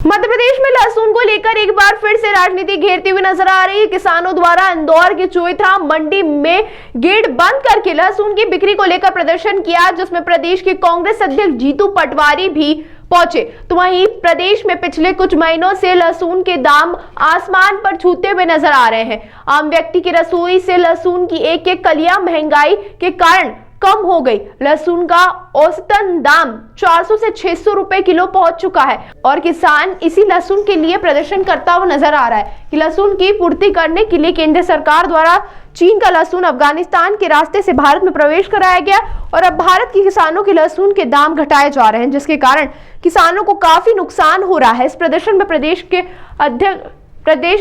मध्य प्रदेश में लहसुन को लेकर एक बार फिर से राजनीति घेरती हुई नजर आ रही है। किसानों द्वारा इंदौर की चोइथरा मंडी में गेट बंद करके लहसुन की बिक्री को लेकर प्रदर्शन किया, जिसमें प्रदेश के कांग्रेस अध्यक्ष जीतू पटवारी भी पहुंचे। तो वहीं प्रदेश में पिछले कुछ महीनों से लहसुन के दाम आसमान पर छूते हुए नजर आ रहे हैं। आम व्यक्ति की रसोई से लहसुन की एक एक कलियां महंगाई के कारण कम हो गई। लहसुन का औसतन दाम 400 से 600 रुपए किलो पहुंच चुका है और किसान इसी लहसुन के लिए प्रदर्शन करता हुआ नजर आ रहा है कि लहसुन की पूर्ति करने के लिए केंद्र सरकार द्वारा चीन का लहसुन अफगानिस्तान के रास्ते से भारत में प्रवेश कराया गया और अब भारत के किसानों के लहसुन के दाम घटाए जा रहे हैं, जिसके कारण किसानों को काफी नुकसान हो रहा है। इस प्रदर्शन में प्रदेश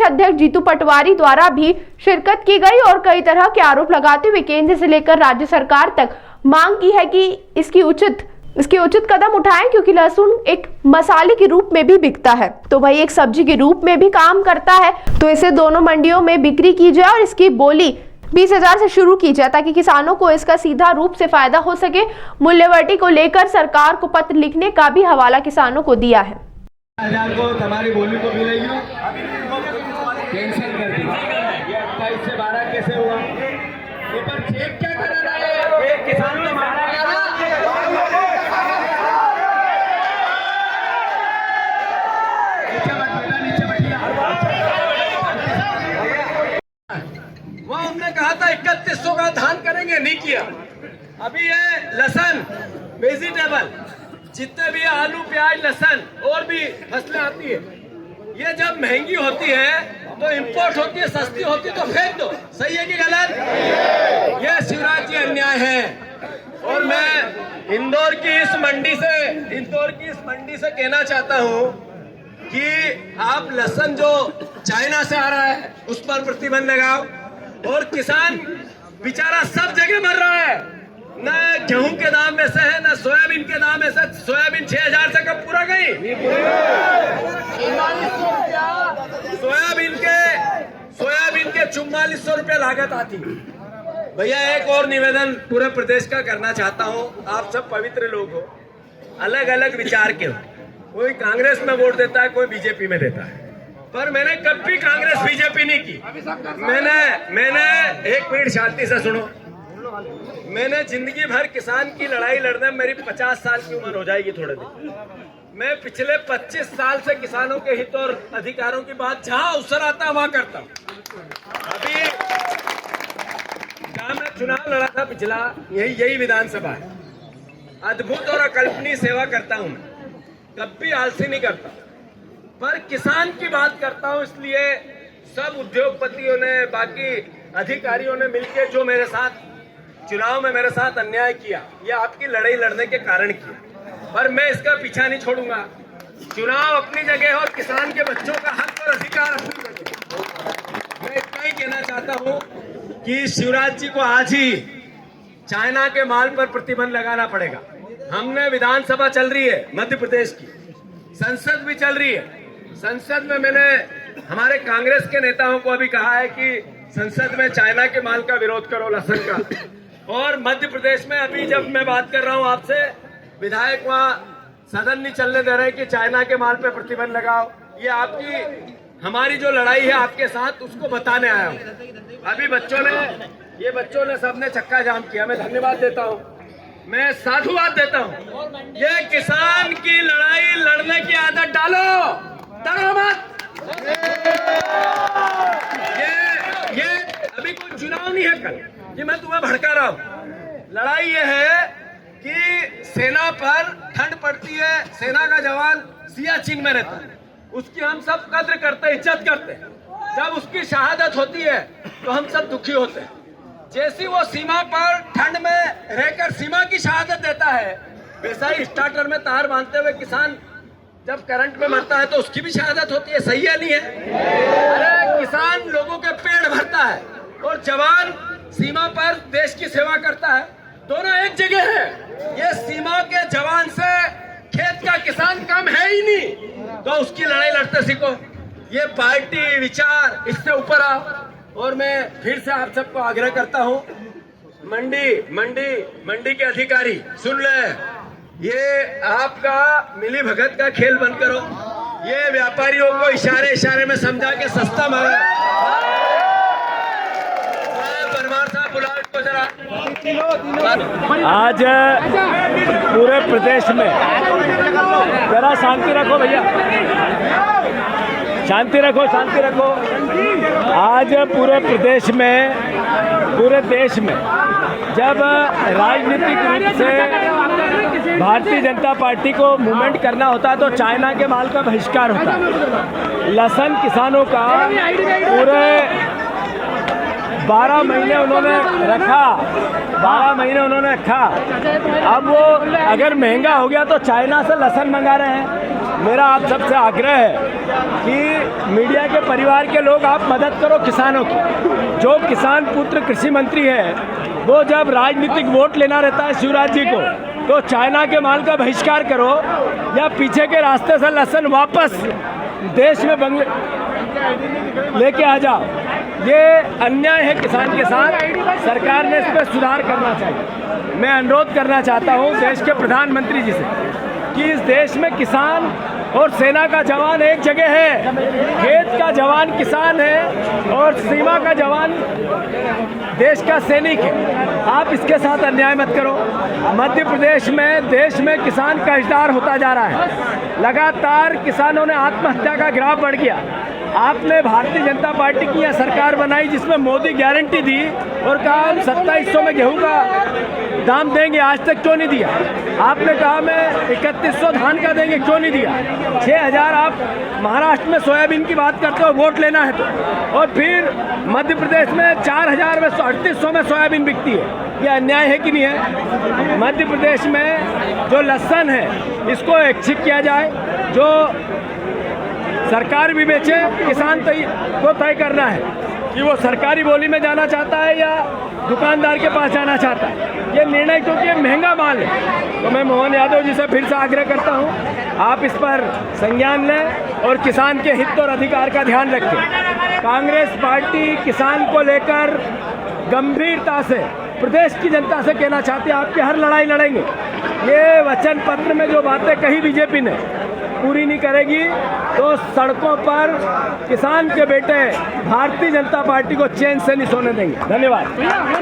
अध्यक्ष जीतू पटवारी द्वारा भी शिरकत की गई और कई तरह के आरोप लगाते हुए केंद्र से लेकर राज्य सरकार तक मांग की है कि इसकी उचित कदम उठाएं, क्योंकि लहसुन एक मसाले के रूप में भी बिकता है, तो वही एक सब्जी के रूप में भी काम करता है। तो इसे दोनों मंडियों में बिक्री की जाए और इसकी बोली 20,000 से शुरू की जाए ताकि किसानों को इसका सीधा रूप से फायदा हो सके। मूल्यवर्ती को लेकर सरकार को पत्र लिखने का भी हवाला किसानों को दिया है। हमारी बोली को मिलेगी, कैंसिल कर दी। 28 से 12 कैसे हुआ? ऊपर चेक क्या करा रहा है? एक किसान को मारा गया ना। नीचे बैठिए। वहाँ उनने कहा था 3100 का धान करेंगे, नहीं किया। अभी ये लहसुन वेजिटेबल जितने भी आलू प्याज लहसुन और भी फसलें आती है, ये जब महंगी होती है तो इंपोर्ट होती है, सस्ती होती है तो फेंक दो। सही है कि गलत? ये शिवराज जी अन्याय है। और मैं इंदौर की इस मंडी से कहना चाहता हूँ कि आप लहसुन जो चाइना से आ रहा है उस पर प्रतिबंध लगाओ। और किसान बेचारा सब जगह मर रहा है, न गेहूं के दाम में से है, न सोयाबीन के दाम में से। सोयाबीन 6,000 से कब पूरा गई? सोयाबीन के 4400 रुपये लागत आती। भैया एक और निवेदन पूरे प्रदेश का करना चाहता हूँ। आप सब पवित्र लोग हो, अलग अलग विचार के हो। कोई कांग्रेस में वोट देता है, कोई बीजेपी में देता है, पर मैंने कभी कांग्रेस बीजेपी नहीं की। मैंने एक मिनट शांति से सुनो। मैंने जिंदगी भर किसान की लड़ाई लड़ने में, मेरी 50 साल की उम्र हो जाएगी थोड़े दिन। मैं पिछले 25 साल से किसानों के हित और अधिकारों की बात जहां अवसर आता है वहां करता हूं। अभी जहां मैं चुनाव लड़ा था पिछला, यही विधानसभा है। अद्भुत और अकल्पनीय सेवा करता हूं मैं, कभी आलसी नहीं करता, पर किसान की बात करता हूं। इसलिए सब उद्योगपतियों ने, बाकी अधिकारियों ने मिलकर जो मेरे साथ चुनाव में मेरे साथ अन्याय किया, ये आपकी लड़ाई लड़ने के कारण किया, पर मैं इसका पीछा नहीं छोड़ूंगा। चुनाव अपनी जगह और किसान के बच्चों का हक और अधिकार अपनी जगह। मैं इतना ही कहना चाहता हूं कि शिवराज जी को आज ही चाइना के माल पर प्रतिबंध लगाना पड़ेगा। हमने विधानसभा चल रही है मध्य प्रदेश की, संसद भी चल रही है। संसद में मैंने हमारे कांग्रेस के नेताओं को अभी कहा है कि संसद में चाइना के माल का विरोध करो, लहसुन का। और मध्य प्रदेश में अभी जब मैं बात कर रहा हूं आपसे, विधायक वहां सदन नहीं चलने दे रहे कि चाइना के माल पे प्रतिबंध लगाओ। ये आपकी हमारी जो लड़ाई है आपके साथ, उसको बताने आया हूं। अभी बच्चों ने सबने चक्का जाम किया, मैं धन्यवाद देता हूं, मैं साधुवाद देता हूं। ये किसान की लड़ाई लड़ने की आदत डालो, डरो मत। ये अभी कोई चुनाव नहीं है कल कि मैं तुम्हें भड़का रहा हूं। लड़ाई ये है कि सेना पर ठंड पड़ती है, सेना का जवान सियाचिन में रहता है, उसकी हम सब कद्र करते, इज्जत करते हैं। जब उसकी शहादत होती है तो हम सब दुखी होते हैं। जैसी वो सीमा पर ठंड में रहकर सीमा की शहादत देता है, वैसा ही स्टार्टर में तार बांधते हुए किसान जब करंट में मरता है तो उसकी भी शहादत होती है। सही है नहीं है? अरे किसान लोगों के पेट भरता है और जवान सीमा पर देश की सेवा करता है, दोनों एक जगह है। ये सीमा के जवान से खेत का किसान कम है ही नहीं, तो उसकी लड़ाई लड़ते सीखो। ये पार्टी विचार, इससे ऊपर आओ। और मैं फिर से आप सबको आग्रह करता हूं, मंडी के अधिकारी सुन ले, ये आपका मिली भगत का खेल बंद करो। ये व्यापारियों को इशारे इशारे में समझा के सस्ता मारा। परमार साहब बुलाओ इसको जरा। आज पूरे प्रदेश में, जरा शांति रखो भैया, शांति रखो, शांति रखो। आज पूरे प्रदेश में, पूरे देश में जब राजनीतिक रूप से भारतीय जनता पार्टी को मूवमेंट करना होता है तो चाइना के माल का बहिष्कार होता है। लहसुन किसानों का पूरे 12 महीने उन्होंने रखा, 12 महीने उन्होंने रखा। अब वो अगर महंगा हो गया तो चाइना से लहसुन मंगा रहे हैं। मेरा आप सबसे आग्रह है कि मीडिया के परिवार के लोग आप मदद करो किसानों की। जो किसान पुत्र कृषि मंत्री है वो जब राजनीतिक वोट लेना रहता है शिवराज जी को, तो चाइना के माल का बहिष्कार करो या पीछे के रास्ते से लहसुन वापस देश में लेके आ जाओ। ये अन्याय है किसान के साथ। सरकार ने इस पर सुधार करना चाहिए। मैं अनुरोध करना चाहता हूँ देश के प्रधानमंत्री जी से कि इस देश में किसान और सेना का जवान एक जगह है। खेत का जवान किसान है और सीमा का जवान देश का सैनिक है। आप इसके साथ अन्याय मत करो। मध्य प्रदेश में देश में किसान कर्जदार होता जा रहा है। लगातार किसानों ने आत्महत्या का ग्राफ बढ़ गया। आपने भारतीय जनता पार्टी की यह सरकार बनाई जिसमें मोदी गारंटी दी और कहा हम 2700 में गेहूं का दाम देंगे, आज तक क्यों नहीं दिया? आपने कहा मैं 3100 धान का देंगे, क्यों नहीं दिया? 6000 आप महाराष्ट्र में सोयाबीन की बात करते हो, वोट लेना है तो, और फिर मध्य प्रदेश में 4000 में 3800 में सोयाबीन बिकती है। यह अन्याय है कि नहीं है? मध्य प्रदेश में जो लहसुन है इसको ऐच्छिक किया जाए, जो सरकार भी बेचे, किसान को तय करना है कि वो सरकारी बोली में जाना चाहता है या दुकानदार के पास जाना चाहता है। ये निर्णय क्योंकि महंगा माल है। तो मैं मोहन यादव जी से फिर से आग्रह करता हूँ आप इस पर संज्ञान लें और किसान के हित और अधिकार का ध्यान रखें। कांग्रेस पार्टी किसान को लेकर गंभीरता से प्रदेश की जनता से कहना चाहती है आपकी हर लड़ाई लड़ेंगे। ये वचन पत्र में जो बातें कही बीजेपी ने पूरी नहीं करेगी तो सड़कों पर किसान के बेटे भारतीय जनता पार्टी को चैन से नहीं सोने देंगे। धन्यवाद।